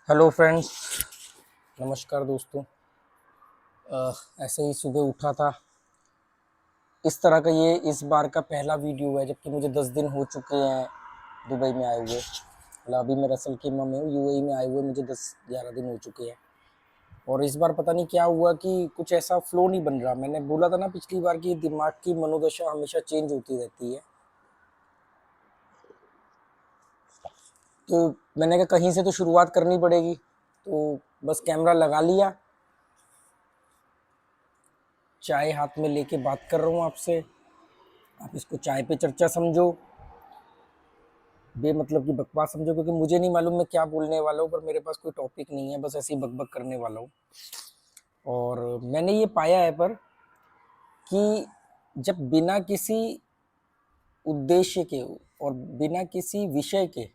Hello friends, नमस्कार दोस्तों। ऐसे ही सुबह उठा था। इस तरह का ये इस बार का पहला वीडियो है, जबकि मुझे 10 दिन हो चुके हैं दुबई में आए हुए। मतलब अभी मैं रसल खेमा में हूँ, यूएई में आए हुए मुझे 10-11 दिन हो चुके हैं। और इस बार पता नहीं क्या हुआ कि कुछ ऐसा फ्लो नहीं बन रहा। मैंने बोला था ना पिछली बार कि दिमाग की मनोदशा हमेशा चेंज होती रहती है। तो मैंने कहा कहीं से तो शुरुआत करनी पड़ेगी, तो बस कैमरा लगा लिया, चाय हाथ में लेके बात कर रहा हूँ आपसे। आप इसको चाय पे चर्चा समझो, बेमतलब की बकवास समझो, क्योंकि मुझे नहीं मालूम मैं क्या बोलने वाला हूँ, पर मेरे पास कोई टॉपिक नहीं है, बस ऐसे ही बकबक करने वाला हूँ। और मैंने ये पाया है पर कि जब बिना किसी उद्देश्य के और बिना किसी विषय के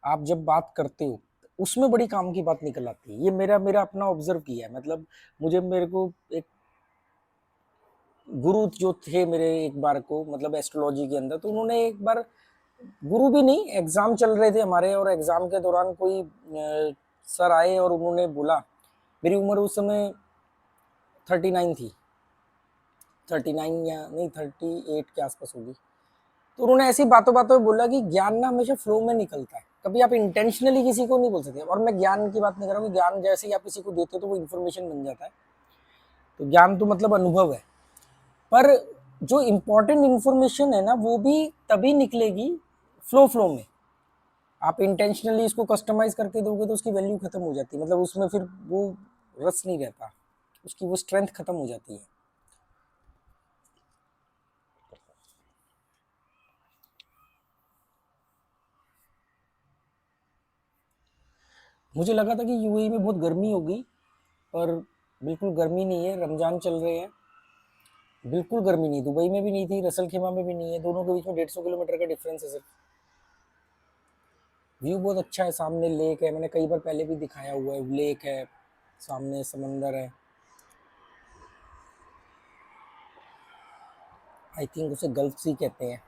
आप जब बात करते हो, उसमें बड़ी काम की बात निकल आती है। ये मेरा मेरा अपना ऑब्जर्व किया है। मतलब मेरे को एक गुरु जो थे मेरे, एक बार को मतलब एस्ट्रोलॉजी के अंदर, तो उन्होंने एक बार, गुरु भी नहीं, एग्जाम चल रहे थे हमारे, और एग्जाम के दौरान कोई सर आए और उन्होंने बोला, मेरी उम्र उस समय 39 थी, 39 या नहीं 38 के आसपास होगी। तो उन्होंने ऐसी बातों बातों में बोला कि ज्ञान ना हमेशा फ्लो में निकलता है, कभी आप इंटेंशनली किसी को नहीं बोल सकते। और मैं ज्ञान की बात नहीं कर रहा हूँ, ज्ञान जैसे ही आप किसी को देते हो तो वो इन्फॉर्मेशन बन जाता है। तो ज्ञान तो मतलब अनुभव है, पर जो इम्पोर्टेंट इन्फॉर्मेशन है ना, वो भी तभी निकलेगी फ्लो में। आप इंटेंशनली इसको कस्टमाइज करके दोगे तो उसकी वैल्यू खत्म हो जाती है। मतलब उसमें फिर वो रस नहीं रहता, उसकी वो स्ट्रेंथ खत्म हो जाती है। मुझे लगा था कि यूएई में बहुत गर्मी होगी, पर बिल्कुल गर्मी नहीं है। रमजान चल रहे हैं, बिल्कुल गर्मी नहीं। दुबई में भी नहीं थी, रसल खेमा में भी नहीं है, दोनों के बीच में 150 किलोमीटर का डिफरेंस है सिर्फ। व्यू बहुत अच्छा है, सामने लेक है, मैंने कई बार पहले भी दिखाया हुआ है। लेक है, सामने समंदर है। आई थिंक उसे गल्फ सी कहते हैं।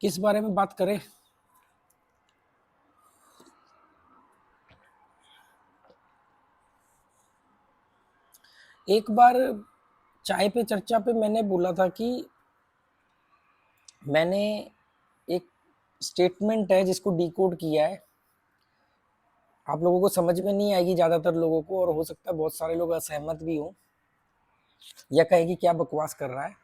किस बारे में बात करें? एक बार चाय पे चर्चा पे मैंने बोला था कि मैंने एक स्टेटमेंट है जिसको डिकोड किया है। आप लोगों को समझ में नहीं आएगी ज़्यादातर लोगों को, और हो सकता है बहुत सारे लोग असहमत भी हों या कहें कि क्या बकवास कर रहा है,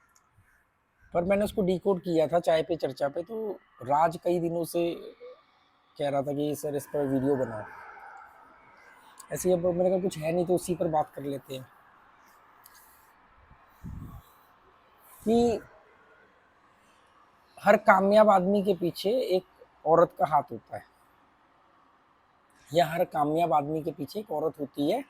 पर मैंने उसको डिकोड किया था चाय पे चर्चा पे। तो राज कई दिनों से कह रहा था कि सर इस पर वीडियो बनाओ। ऐसे ही अब मेरे का कुछ है नहीं, तो उसी पर बात कर लेते हैं कि हर कामयाब आदमी के पीछे एक औरत का हाथ होता है, या हर कामयाब आदमी के पीछे एक औरत होती है।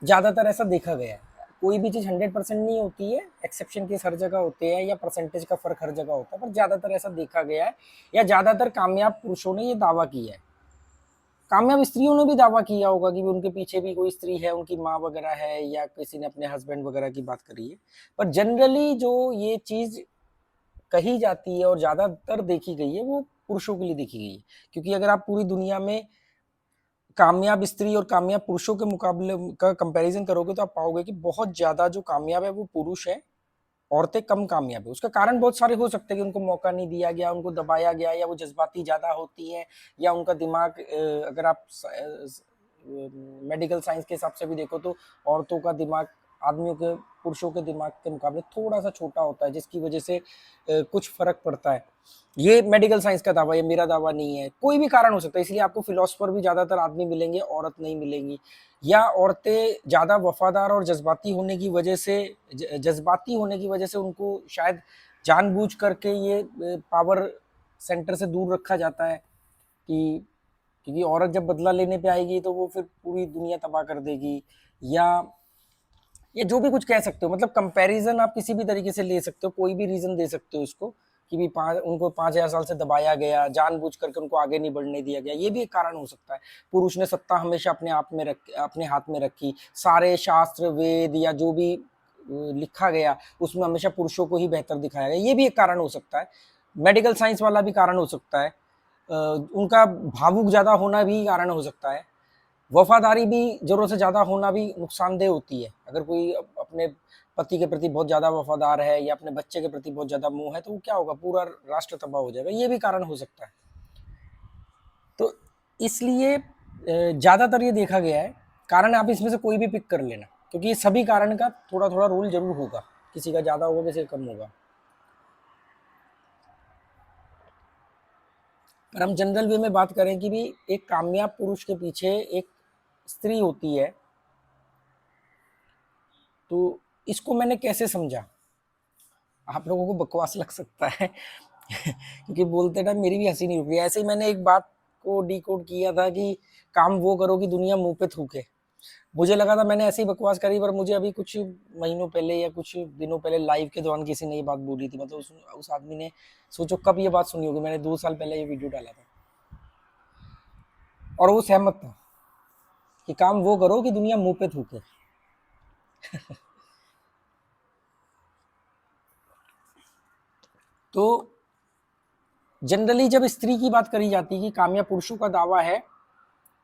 ज़्यादातर ऐसा देखा गया है। कोई भी चीज़ 100% नहीं होती है, एक्सेप्शन केस हर जगह होते हैं, या परसेंटेज का फर्क हर जगह होता है, पर ज़्यादातर ऐसा देखा गया है, या ज़्यादातर कामयाब पुरुषों ने ये दावा किया है। कामयाब स्त्रियों ने भी दावा किया होगा कि उनके पीछे भी कोई स्त्री है, उनकी माँ वगैरह है, या किसी ने अपने हस्बैंड वगैरह की बात करी है। पर जनरली जो ये चीज़ कही जाती है और ज़्यादातर देखी गई है, वो पुरुषों के लिए देखी गई है। क्योंकि अगर आप पूरी दुनिया में कामयाब स्त्री और कामयाब पुरुषों के मुकाबले का कंपैरिजन करोगे, तो आप पाओगे कि बहुत ज़्यादा जो कामयाब है वो पुरुष है, औरतें कम कामयाब है। उसका कारण बहुत सारे हो सकते हैं कि उनको मौका नहीं दिया गया, उनको दबाया गया, या वो जज्बाती ज़्यादा होती हैं, या उनका दिमाग, अगर आप मेडिकल साइंस के हिसाब से भी देखो तो औरतों का दिमाग आदमियों के, पुरुषों के दिमाग के मुकाबले थोड़ा सा छोटा होता है, जिसकी वजह से कुछ फर्क पड़ता है। ये मेडिकल साइंस का दावा, ये मेरा दावा नहीं है। कोई भी कारण हो सकता है, इसलिए आपको फिलोसफर भी ज़्यादातर आदमी मिलेंगे, औरत नहीं मिलेंगी। या औरतें ज़्यादा वफादार और जज्बाती होने की वजह से, जज्बाती होने की वजह से उनको शायद जानबूझ करके ये पावर सेंटर से दूर रखा जाता है, कि क्योंकि औरत जब बदला लेने पे आएगी तो वो फिर पूरी दुनिया तबाह कर देगी, या जो भी कुछ कह सकते हो। मतलब कंपैरिजन आप किसी भी तरीके से ले सकते हो, कोई भी रीजन दे सकते हो इसको, कि भी उनको 5,000 साल से दबाया गया, जानबूझ करके उनको आगे नहीं बढ़ने दिया गया, ये भी एक कारण हो सकता है। पुरुष ने सत्ता हमेशा अपने हाथ में रखी, सारे शास्त्र वेद या जो भी लिखा गया उसमें हमेशा पुरुषों को ही बेहतर दिखाया गया, ये भी एक कारण हो सकता है। मेडिकल साइंस वाला भी कारण हो सकता है, उनका भावुक ज़्यादा होना भी कारण हो सकता है, वफादारी भी जरूरत से ज़्यादा होना भी नुकसानदेह होती है। अगर कोई अपने पति के प्रति बहुत ज़्यादा वफादार है या अपने बच्चे के प्रति बहुत ज़्यादा मोह है तो वो क्या होगा, पूरा राष्ट्र तबाह हो जाएगा, ये भी कारण हो सकता है। तो इसलिए ज़्यादातर ये देखा गया है, कारण आप इसमें से कोई भी पिक कर लेना, क्योंकि ये सभी कारण का थोड़ा थोड़ा रोल जरूर होगा, किसी का ज़्यादा होगा किसी का कम होगा। पर हम जनरल वे में बात करें कि भी एक कामयाब पुरुष के पीछे एक स्त्री होती है, तो इसको मैंने कैसे समझा, आप लोगों को बकवास लग सकता है क्योंकि बोलते टाइम मेरी भी हंसी नहीं रुक रही। ऐसे ही मैंने एक बात को डिकोड किया था कि काम वो करो कि दुनिया मुंह पे थूके। मुझे लगा था मैंने ऐसी बकवास करी, पर मुझे अभी कुछ महीनों पहले या कुछ दिनों पहले लाइव के दौरान किसी ने ये बात बोली थी, मतलब उस आदमी ने, सोचो कब ये बात सुनी होगी, मैंने 2 साल पहले ये वीडियो डाला था और वो सहमत था कि काम वो करो कि दुनिया मुंह पे थूके। तो जनरली जब स्त्री की बात करी जाती है कि कामयाब पुरुषों का दावा है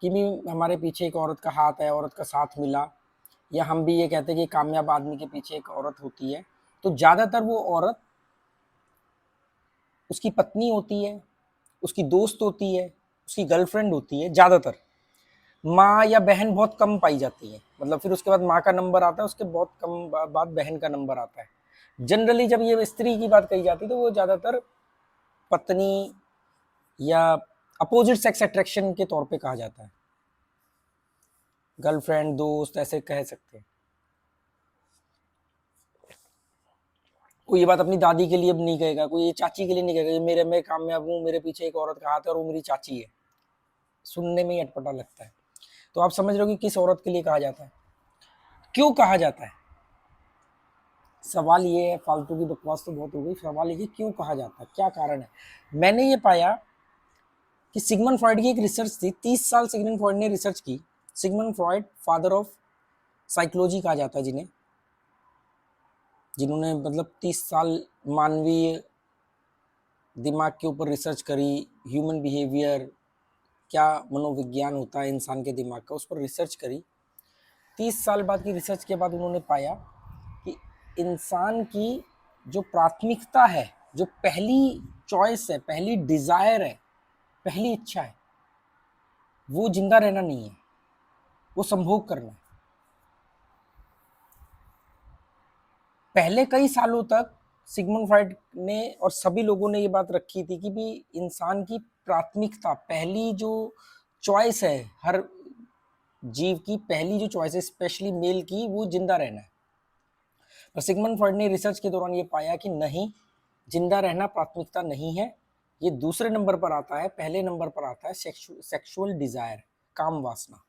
कि भी हमारे पीछे एक औरत का हाथ है, औरत का साथ मिला, या हम भी ये कहते हैं कि कामयाब आदमी के पीछे एक औरत होती है, तो ज़्यादातर वो औरत उसकी पत्नी होती है, उसकी दोस्त होती है, उसकी गर्लफ्रेंड होती है। ज़्यादातर माँ या बहन बहुत कम पाई जाती है, मतलब फिर उसके बाद माँ का नंबर आता है, उसके बहुत कम बाद बहन का नंबर आता है। जनरली जब ये स्त्री की बात कही जाती है तो वो ज़्यादातर पत्नी या अपोजिट सेक्स अट्रैक्शन के तौर पे कहा जाता है, गर्लफ्रेंड, दोस्त, ऐसे कह सकते हैं। कोई ये बात अपनी दादी के लिए अब नहीं कहेगा, कोई ये चाची के लिए नहीं कहेगा मेरे मैं कामयाब हूँ, मेरे पीछे एक औरत का हाथ है और वो मेरी चाची है। सुनने में ही अटपटा लगता है। तो आप समझ रहे हो कि किस औरत के लिए कहा जाता है, क्यों कहा जाता है। सवाल ये है, फालतू की बकवास तो बहुत हो गई, सवाल ये क्यों कहा जाता है, क्या कारण है। मैंने ये पाया कि सिगमंड फ्रॉइड की एक रिसर्च थी, 30 साल सिगमंड फ्रॉइड ने रिसर्च की। Sigmund Freud father of psychology कहा जाता है जिन्हें, जिन्होंने मतलब 30 साल मानवीय दिमाग के ऊपर रिसर्च करी, ह्यूमन बिहेवियर, क्या मनोविज्ञान होता है इंसान के दिमाग का, उस पर रिसर्च करी। 30 साल बाद की रिसर्च के बाद उन्होंने पाया कि इंसान की जो प्राथमिकता है, जो पहली चॉइस है, पहली डिजायर है, पहली इच्छा है, वो जिंदा रहना नहीं है, वो संभोग करना है। पहले कई सालों तक सिगमंड फ्रॉइड ने और सभी लोगों ने ये बात रखी थी कि भी इंसान की प्राथमिकता, पहली जो चॉइस है, हर जीव की पहली जो चॉइस है, स्पेशली मेल की, वो जिंदा रहना है। पर सिगमंड फ्रॉइड ने रिसर्च के दौरान ये पाया कि नहीं, जिंदा रहना प्राथमिकता नहीं है, ये दूसरे नंबर पर आता है। पहले नंबर पर आता है सेक्सुअल डिजायर, काम वासना।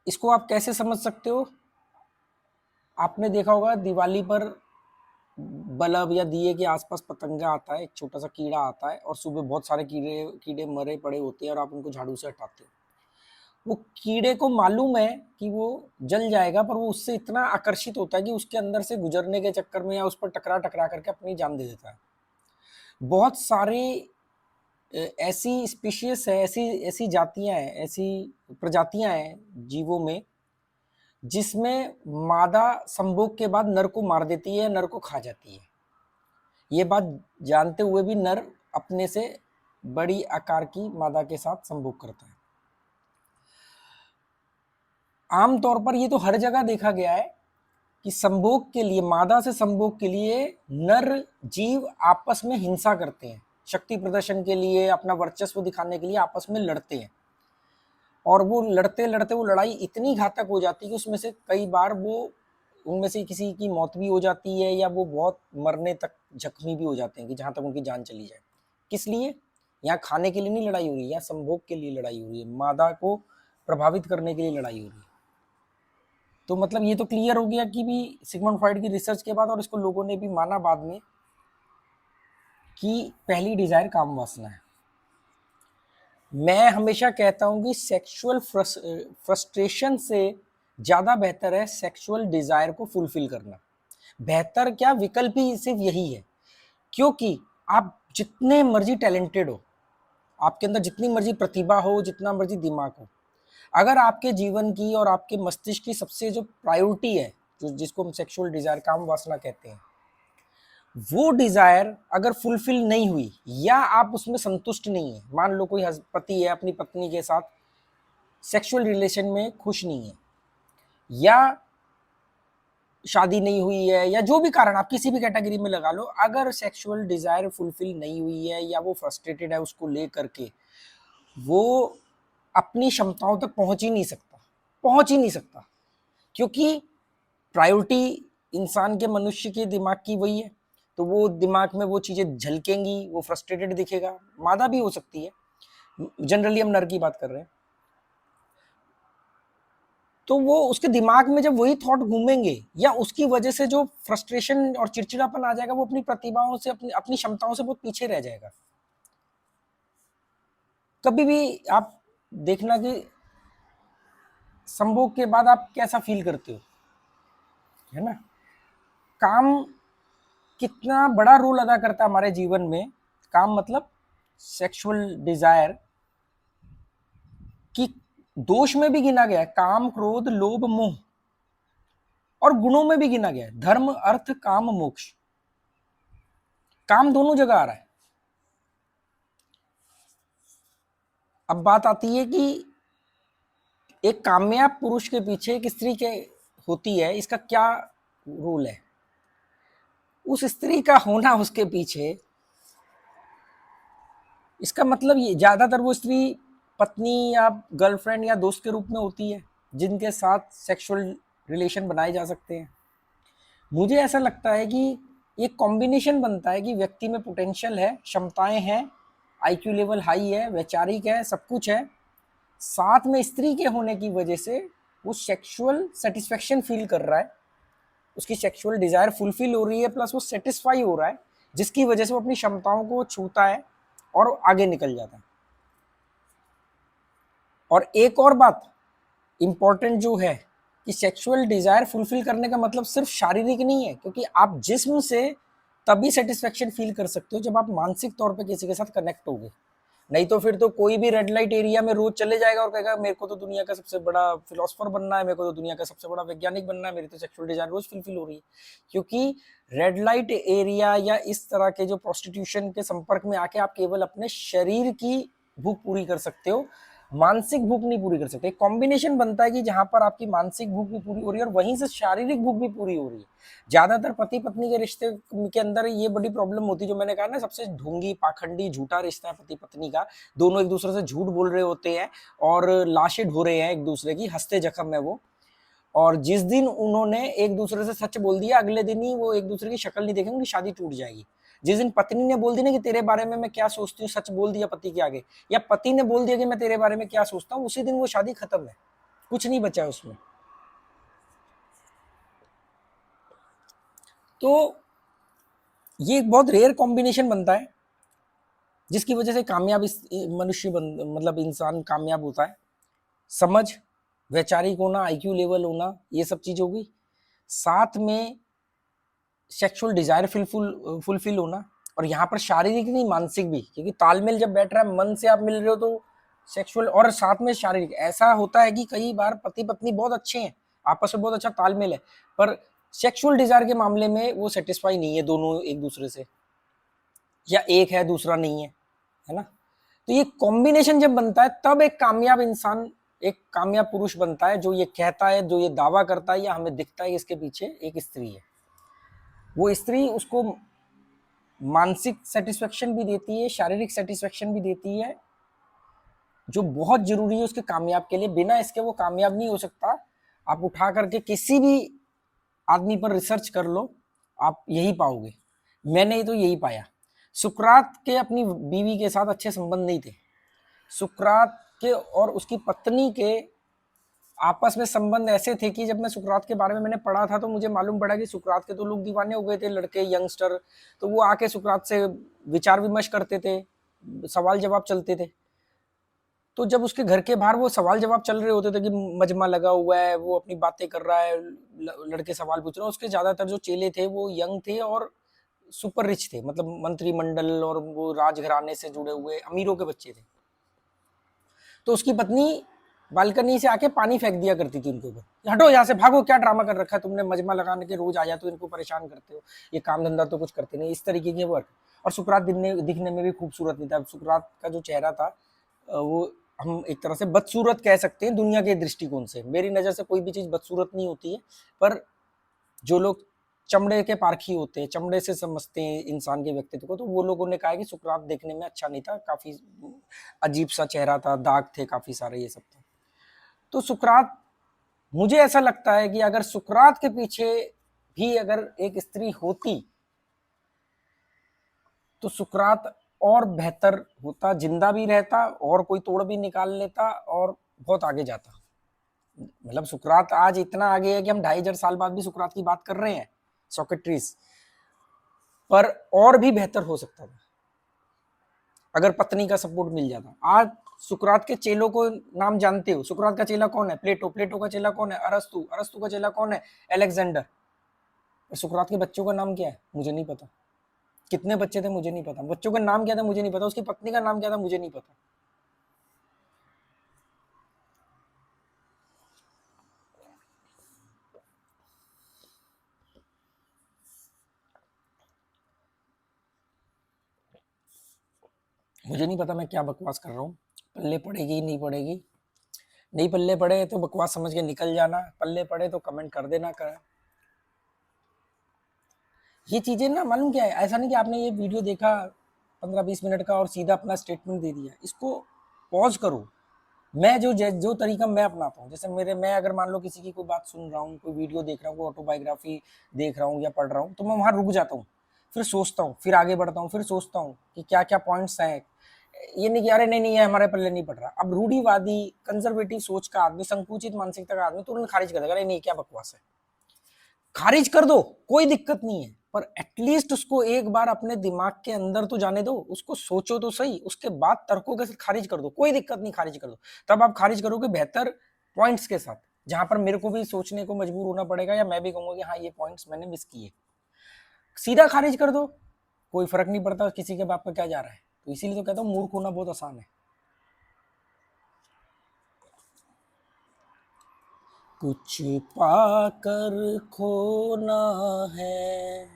इसको आप कैसे समझ सकते हो, आपने देखा होगा दिवाली पर बल्ब या दिए के आसपास पतंगा आता है, एक छोटा सा कीड़ा आता है और सुबह बहुत सारे कीड़े मरे पड़े होते हैं और आप उनको झाड़ू से हटाते हो। वो कीड़े को मालूम है कि वो जल जाएगा, पर वो उससे इतना आकर्षित होता है कि उसके अंदर से गुजरने के चक्कर में या उस पर टकरा टकरा करके अपनी जान दे देता है। बहुत सारे ऐसी स्पीशीज है, ऐसी ऐसी जातियां हैं, ऐसी प्रजातियां हैं जीवों में, जिसमें मादा संभोग के बाद नर को मार देती है, नर को खा जाती है। ये बात जानते हुए भी नर अपने से बड़ी आकार की मादा के साथ संभोग करता है। आमतौर पर ये तो हर जगह देखा गया है कि संभोग के लिए, मादा से संभोग के लिए नर जीव आपस में हिंसा करते हैं, शक्ति प्रदर्शन के लिए, अपना वर्चस्व दिखाने के लिए आपस में लड़ते हैं। और वो लड़ते लड़ते वो लड़ाई इतनी घातक हो जाती है कि उसमें से कई बार वो, उनमें से किसी की मौत भी हो जाती है या वो बहुत मरने तक जख्मी भी हो जाते हैं कि जहां तक उनकी जान चली जाए। किस लिए? यहाँ खाने के लिए नहीं लड़ाई हो रही है, यहाँ संभोग के लिए लड़ाई हो रही है, मादा को प्रभावित करने के लिए लड़ाई हो रही है। तो मतलब ये तो क्लियर हो गया कि भी सिगमंड फ्रॉइड की रिसर्च के बाद, और इसको लोगों ने भी माना बाद में, कि पहली डिजायर काम वासना है। मैं हमेशा कहता हूं कि सेक्सुअल फ्रस्ट्रेशन से ज्यादा बेहतर है सेक्सुअल डिजायर को फुलफिल करना। बेहतर क्या, विकल्प ही सिर्फ यही है। क्योंकि आप जितने मर्जी टैलेंटेड हो, आपके अंदर जितनी मर्जी प्रतिभा हो, जितना मर्जी दिमाग हो, अगर आपके जीवन की और आपके मस्तिष्क की सबसे जो प्रायोरिटी है, जो जिसको हम सेक्सुअल डिजायर काम वासना कहते हैं, वो डिजायर अगर फुलफिल नहीं हुई या आप उसमें संतुष्ट नहीं है, मान लो कोई पति है अपनी पत्नी के साथ सेक्सुअल रिलेशन में खुश नहीं है, या शादी नहीं हुई है, या जो भी कारण आप किसी भी कैटेगरी में लगा लो, अगर सेक्सुअल डिजायर फुलफिल नहीं हुई है या वो फ्रस्ट्रेटेड है उसको लेकर के, वो अपनी क्षमताओं तक पहुंच ही नहीं सकता। क्योंकि प्रायोरिटी इंसान के, मनुष्य के दिमाग की वही है, तो वो दिमाग में वो चीजें झलकेंगी, वो फ्रस्ट्रेटेड दिखेगा। मादा भी हो सकती है, जनरली हम नर की बात कर रहे हैं। तो वो उसके दिमाग में जब वही थॉट घूमेंगे या उसकी वजह से जो फ्रस्ट्रेशन और चिड़चिड़ापन आ जाएगा, वो अपनी प्रतिभाओं से, अपनी क्षमताओं से बहुत पीछे रह जाएगा। कभी भी आप देखना कि संभोग के बाद आप कैसा फील करते हो, है ना। काम कितना बड़ा रोल अदा करता है हमारे जीवन में। काम मतलब सेक्सुअल डिजायर की दोष में भी गिना गया है, काम क्रोध लोभ मोह, और गुणों में भी गिना गया है, धर्म अर्थ काम मोक्ष। काम दोनों जगह आ रहा है। अब बात आती है कि एक कामयाब पुरुष के पीछे एक स्त्री के होती है, इसका क्या रोल है। उस स्त्री का होना उसके पीछे, इसका मतलब ये ज्यादातर वो स्त्री पत्नी या गर्लफ्रेंड या दोस्त के रूप में होती है, जिनके साथ सेक्सुअल रिलेशन बनाए जा सकते हैं। मुझे ऐसा लगता है कि एक कॉम्बिनेशन बनता है कि व्यक्ति में पोटेंशियल है, क्षमताएं हैं, आईक्यू लेवल हाई है, वैचारिक है, सब कुछ है, साथ में स्त्री के होने की वजह से वो सेक्सुअल सेटिस्फेक्शन फील कर रहा है, उसकी सेक्सुअल डिजायर फुलफिल हो रही है, प्लस वो सेटिस्फाई हो रहा है, जिसकी वजह से वो अपनी क्षमताओं को छूता है और आगे निकल जाता है। और एक और बात इंपॉर्टेंट जो है कि सेक्सुअल डिजायर फुलफिल करने का मतलब सिर्फ शारीरिक नहीं है, क्योंकि आप जिस्म से तभी सेटिस्फेक्शन फील कर सकते हो जब आप मानसिक तौर पे किसी के साथ कनेक्ट होगे। नहीं तो फिर तो कोई भी रेड लाइट एरिया में रोज चले जाएगा और कहेगा मेरे को तो दुनिया का सबसे बड़ा फिलोसफर बनना है, मेरे को तो दुनिया का सबसे बड़ा वैज्ञानिक बनना है, मेरी तो सेक्सुअल डिजायर रोज फुलफिल हो रही है। क्योंकि रेड लाइट एरिया या इस तरह के जो प्रोस्टिट्यूशन के संपर्क में आके आप केवल अपने शरीर की भूख पूरी कर सकते हो, मानसिक भूख नहीं पूरी कर सकते। कॉम्बिनेशन बनता है कि जहां पर आपकी मानसिक भूख भी पूरी हो रही है और वहीं से शारीरिक भूख भी पूरी हो रही है। ज्यादातर पति पत्नी के रिश्ते के अंदर ये बड़ी प्रॉब्लम होती है, जो मैंने कहा ना, सबसे ढोंगी पाखंडी झूठा रिश्ता है पति पत्नी का। दोनों एक दूसरे से झूठ बोल रहे होते हैं और लाशें ढो रहे हैं एक दूसरे की, हंसते जख्म है वो। और जिस दिन उन्होंने एक दूसरे से सच बोल दिया, अगले दिन ही वो एक दूसरे की शक्ल नहीं देखेंगे, उनकी शादी टूट जाएगी। जिस दिन पत्नी ने बोल दी ना कि तेरे बारे में मैं क्या सोचती हूँ, सच बोल दिया पति के आगे, या पति ने बोल दिया कि मैं तेरे बारे में क्या सोचता हूँ, उसी दिन वो शादी खत्म है, कुछ नहीं बचा है उसमें। तो ये एक बहुत रेयर कॉम्बिनेशन बनता है, जिसकी वजह से कामयाब मनुष्य मतलब इंसान कामयाब होता है। समझ, वैचारिक होना, आईक्यू लेवल होना, ये सब चीज होगी, साथ में सेक्सुअल डिजायर फुलफिल होना, और यहाँ पर शारीरिक नहीं मानसिक भी, क्योंकि तालमेल जब बैठ रहा है, मन से आप मिल रहे हो तो सेक्सुअल और साथ में शारीरिक। ऐसा होता है कि कई बार पति पत्नी बहुत अच्छे हैं, आपस में बहुत अच्छा तालमेल है, पर सेक्सुअल डिजायर के मामले में वो सेटिस्फाई नहीं है दोनों एक दूसरे से, या एक है दूसरा नहीं है ना। तो ये कॉम्बिनेशन जब बनता है तब एक कामयाब इंसान, एक कामयाब पुरुष बनता है, जो ये कहता है, जो ये दावा करता है, या हमें दिखता है कि इसके पीछे एक स्त्री है। वो स्त्री उसको मानसिक सेटिस्फेक्शन भी देती है, शारीरिक सेटिस्फेक्शन भी देती है, जो बहुत जरूरी है उसके कामयाब के लिए। बिना इसके वो कामयाब नहीं हो सकता। आप उठा करके किसी भी आदमी पर रिसर्च कर लो, आप यही पाओगे। मैंने तो यही पाया। सुकरात के अपनी बीवी के साथ अच्छे संबंध नहीं थे। सुकरात के और उसकी पत्नी के आपस में संबंध ऐसे थे कि जब मैं सुकरात के बारे में मैंने पढ़ा था तो मुझे मालूम पड़ा कि सुकरात के तो लोग दीवाने हो गए थे, लड़के यंगस्टर, तो वो आके सुकरात से विचार विमर्श करते थे, सवाल जवाब चलते थे। तो जब उसके घर के बाहर वो सवाल जवाब चल रहे होते थे कि मजमा लगा हुआ है, वो अपनी बातें कर रहा है, लड़के सवाल पूछ रहे हैं, उसके ज्यादातर जो चेले थे वो यंग थे और सुपर रिच थे, मतलब मंत्रिमंडल और वो राजघराने से जुड़े हुए अमीरों के बच्चे थे। तो उसकी पत्नी बालकनी से आके पानी फेंक दिया करती थी उनके ऊपर, हटो यहाँ से, भागो, क्या ड्रामा कर रखा है तुमने, मजमा लगाने के रोज आ जाते हो, इनको परेशान करते हो, ये काम धंधा तो कुछ करते नहीं, इस तरीके की वर्क। और सुकरात दिखने में भी खूबसूरत नहीं था। सुकरात का जो चेहरा था वो हम एक तरह से बदसूरत कह सकते हैं दुनिया के दृष्टिकोण से। मेरी नज़र से कोई भी चीज़ बदसूरत नहीं होती है, पर जो लोग चमड़े के पारखी होते हैं, चमड़े से समझते हैं इंसान के व्यक्तित्व को, तो वो लोगों ने कहा कि सुकरात देखने में अच्छा नहीं था, काफ़ी अजीब सा चेहरा था, दाग थे काफ़ी सारे, ये सब था। तो सुकरात, मुझे ऐसा लगता है कि अगर सुकरात के पीछे भी अगर एक स्त्री होती तो सुकरात और बेहतर होता, जिंदा भी रहता और कोई तोड़ भी निकाल लेता और बहुत आगे जाता। मतलब सुकरात आज इतना आगे है कि हम 2500 साल बाद भी सुकरात की बात कर रहे हैं, सोक्रेटिस, पर और भी बेहतर हो सकता था अगर पत्नी का सपोर्ट मिल जाता। आज सुकरात के चेलों को नाम जानते हो? सुकरात का चेला कौन है? प्लेटो। प्लेटो का चेला कौन है? अरस्तु। अरस्तु का चेला कौन है? अलेक्जेंडर। सुकरात के बच्चों का नाम क्या है? मुझे नहीं पता। कितने बच्चे थे? मुझे नहीं पता। बच्चों का नाम क्या था? मुझे नहीं पता। उसकी पत्नी का नाम क्या था? मुझे नहीं पता। मुझे नहीं पता मैं क्या बकवास कर रहा हूँ। पल्ले पड़ेगी नहीं पड़ेगी, नहीं पल्ले पड़े तो बकवास समझ के निकल जाना, पल्ले पड़े तो कमेंट कर देना। कर ये चीजें ना, मालूम क्या है, ऐसा नहीं कि आपने ये वीडियो देखा 15-20 मिनट का और सीधा अपना स्टेटमेंट दे दिया। इसको पॉज करो। मैं जो तरीका मैं अपनाता हूँ, जैसे मैं अगर मान लो किसी की कोई बात सुन रहा हूँ, कोई वीडियो देख रहा हूँ, कोई ऑटोबायोग्राफी देख रहा हूँ या पढ़ रहा हूँ, तो मैं वहां रुक जाता हूँ, फिर सोचता हूँ, फिर आगे बढ़ता हूँ, फिर सोचता हूँ कि क्या क्या पॉइंट्स हैं। ये नहीं कि अरे नहीं नहीं है हमारे पल्ले नहीं पड़ रहा। अब रूढ़ीवादी कंजर्वेटिव सोच का आदमी, संकुचित मानसिकता का आदमी तुरंत खारिज कर देगा, अरे नहीं क्या बकवास है। खारिज कर दो, कोई दिक्कत नहीं है, पर एटलीस्ट उसको एक बार अपने दिमाग के अंदर तो जाने दो, उसको सोचो तो सही, उसके बाद तर्कों के साथ खारिज कर दो, कोई दिक्कत नहीं, खारिज कर दो। तब आप खारिज करोगे बेहतर पॉइंट्स के साथ, जहां पर मेरे को भी सोचने को मजबूर होना पड़ेगा या मैं भी कहूंगा कि हाँ ये पॉइंट्स मैंने मिस किए। सीधा खारिज कर दो, कोई फर्क नहीं पड़ता किसी के बाप का क्या जा रहा है। तो इसीलिए तो कहता हूँ मूर्ख होना बहुत आसान है। कुछ पाकर खोना है,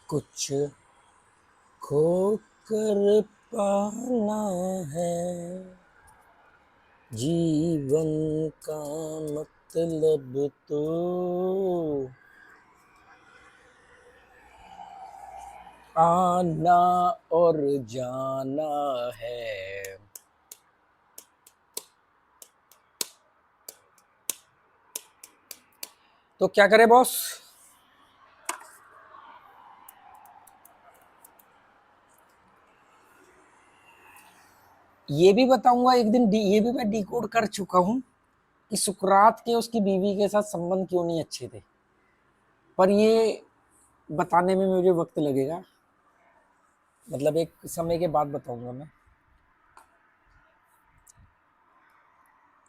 कुछ खोकर पाना है, जीवन का मतलब तो आना और जाना है। तो क्या करे बॉस? ये भी बताऊंगा एक दिन, ये भी मैं डिकोड कर चुका हूं कि सुकरात के उसकी बीवी के साथ संबंध क्यों नहीं अच्छे थे, पर ये बताने में मुझे वक्त लगेगा, मतलब एक समय के बाद बताऊंगा मैं।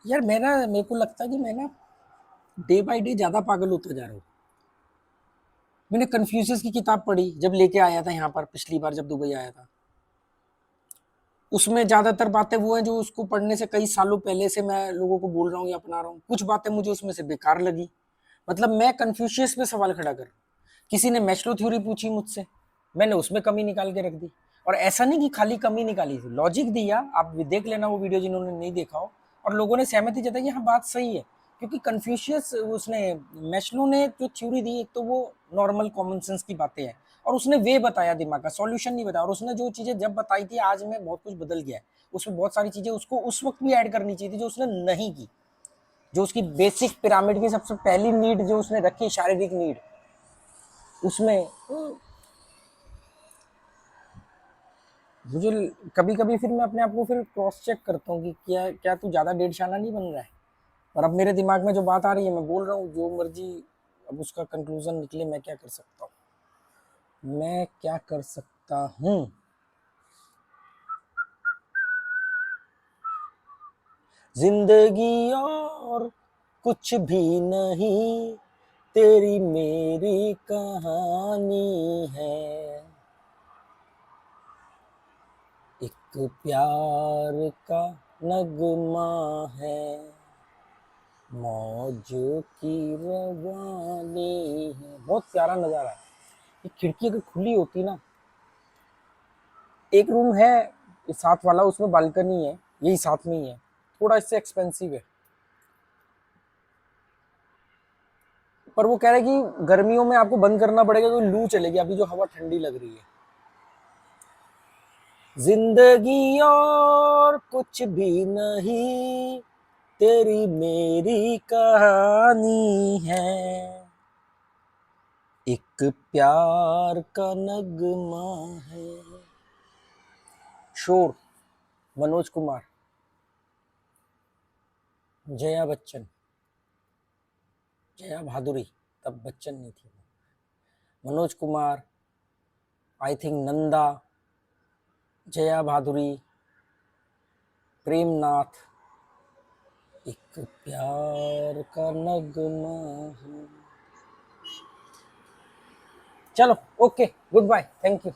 यार मैं ना, मेरे को लगता है कि मैं ना डे बाय डे ज्यादा पागल होता जा रहा हूँ। मैंने कन्फ्यूशियस की किताब पढ़ी जब लेके आया था यहाँ पर, पिछली बार जब दुबई आया था। उसमें ज्यादातर बातें वो हैं जो उसको पढ़ने से कई सालों पहले से मैं लोगों को बोल रहा हूँ या अपना रहा हूँ। कुछ बातें मुझे उसमें से बेकार लगी, मतलब मैं कन्फ्यूशियस पे सवाल खड़ा कर। किसी ने मैस्लो थ्योरी पूछी मुझसे, मैंने उसमें कमी निकाल के रख दी। और ऐसा नहीं कि खाली कमी निकाली थी, लॉजिक दिया। आप देख लेना वो वीडियो जिन्होंने नहीं देखा हो। और लोगों ने सहमति जताई कि हाँ बात सही है, क्योंकि कन्फ्यूशियस उसने, मैस्लो ने जो थ्योरी दी, एक तो वो नॉर्मल कॉमन सेंस की बातें हैं, और उसने वे बताया, दिमाग का सॉल्यूशन नहीं बताया। और उसने जो चीजें जब बताई थी, आज में बहुत कुछ बदल गया है। उसमें बहुत सारी चीजें उसको उस वक्त भी ऐड करनी चाहिए थी जो उसने नहीं की। जो उसकी बेसिक पिरामिड की सबसे पहली नीड जो उसने रखी, शारीरिक नीड, उसमें मुझे कभी कभी फिर मैं अपने आप को फिर क्रॉस चेक करता हूँ कि क्या क्या तू ज़्यादा डेढ़ शाना नहीं बन रहा है। और अब मेरे दिमाग में जो बात आ रही है मैं बोल रहा हूँ, जो मर्जी अब उसका कंक्लूजन निकले, मैं क्या कर सकता हूँ, मैं क्या कर सकता हूँ। जिंदगी और कुछ भी नहीं, तेरी मेरी कहानी है, एक प्यार का नगमा है, मौज की रवानी है। बहुत प्यारा नजारा है। ये खिड़की अगर खुली होती ना, एक रूम है ये साथ वाला, उसमें बालकनी है, यही साथ में ही है, थोड़ा इससे एक्सपेंसिव है, पर वो कह रहे हैं कि गर्मियों में आपको बंद करना पड़ेगा क्योंकि लू चलेगी, अभी जो हवा ठंडी लग रही है। जिंदगी और कुछ भी नहीं, तेरी मेरी कहानी है, एक प्यार का नगमा है। शोर मनोज कुमार, जया बच्चन, जया भादुरी, तब बच्चन नहीं थी, मनोज कुमार, आई थिंक नंदा, जया भादुरी, प्रेमनाथ, एक प्यार का नगमा है। चलो okay, good bye, thank you.